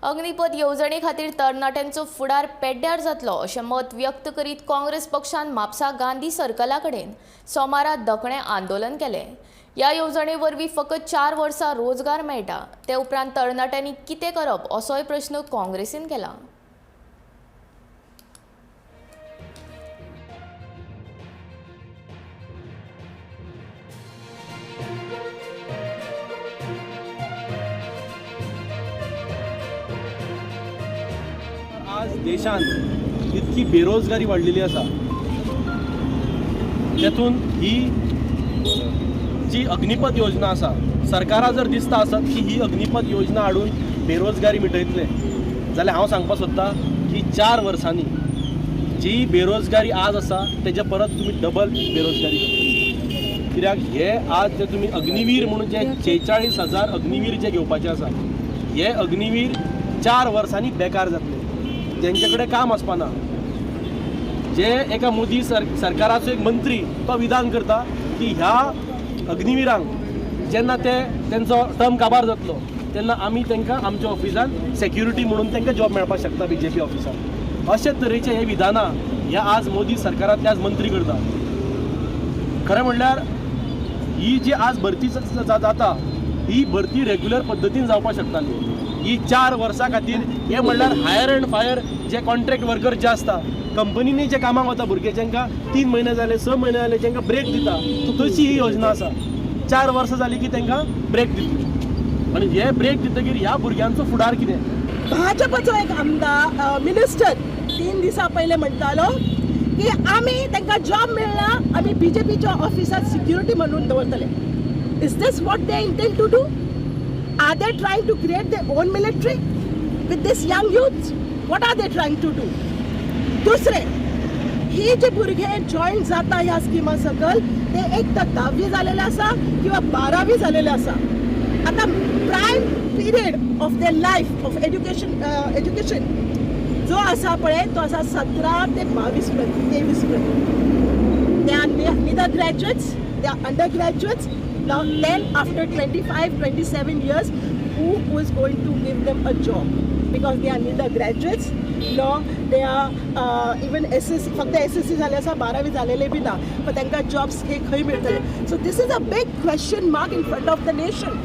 अग्निपथ येवजणे खातीर तरणाट्यांचो फुडार पेड्ड्यार जातलो अशें मत व्यक्त करीत काँग्रेस पक्षान म्हापसा गांधी सर्कला कडेन सोमारा दखणे आंदोलन केलें। ह्या येवजणे वरवीं फकत 4 वर्सां रोजगार मेळटा, ते उपरांत तरणाट्यांनी कितें करप असोय प्रश्न काँग्रेसीन केला। आज देशांत इतकी बेरोजगारी वाडलेली आसा, तेतून ही जी अग्निपथ योजना आसा, सरकारा जर दिसता आसत की ही अग्निपथ योजना हाडून बेरोजगारी मिटयतले, जाल्यार हांव सांगपाक सोदतां की 4 वर्सांनी जी बेरोजगारी आज आसा तेजे परत तुमी डबल बेरोजगारी करतले। कित्याक हे आज जे तुमी अग्निवीर म्हणून जे 46,000 अग्निवीर जे घेवपाचे आसा, हे अग्निवीर 4 वर्सांनी बेकार जातले, जेंचे कडेन काम आसपाना। जे एका मोदी सरकाराचो एक मंत्री तो विधान करता की ह्या अग्निवीरांक जेन्ना तेंचो टर्म काबार जातलो तेन्ना आमी तांकां आमच्या ऑफिसान सेक्युरिटी म्हणून तांकां जॉब मेळपाक शकता BJP ऑफिसान। अशे तरेचे हे विधानां ह्या आज मोदी सरकारांतले आज मंत्री करता। खरें म्हणल्यार ही जी आज भरती जाता ही भरती रेग्युलर पद्दतीन जावपाक शकताली। ही 4 वर्सां खातीर हे म्हणल्यार हायर एंड फायर जे कॉन्ट्रॅक्ट वर्कर जे आसता, कंपनीनी जे कामाक वता भुरगे जेंकां 3 म्हयने जाले 6 म्हयने जाले जेंकां ब्रेक दिता, तशी ही योजना आसा। 4 वर्सां जाली की तांकां ब्रेक दितली, आनी हे ब्रेक दितकीर ह्या भुरग्यांचो फुडार कितें? भाजपचो एक आमदार मिनिस्टर 3 दिसां पयलीं म्हणटालो की आमी तांकां जॉब मेळना, आमी BJPच्या ऑफिसांत सिक्युरिटी म्हणून दवरतले। Is this what they intend to do? Are they trying to create their own military with this young youth? What are they trying to do? दुसरे, ही जे भुरगे जॉईन जाता ह्या स्किमा सकल ते एक तर 10वी जालेले आसा किंवा 12वी जालेले आसा। आता prime period of their life of education जो आसा पळय तो आसा 17 ते 22 पर्यंत 23 पर्यंत। They are neither graduates, they are undergraduates. Now then after 25-27 years, who is going to give them a job? Because they are neither graduates nor they are even SSC, फक्त SSC झाले आसा 12वी झालेले बी ना, पण तांकां जॉब्स हे खंय मेळटले? So this is a big question mark in front of the nation.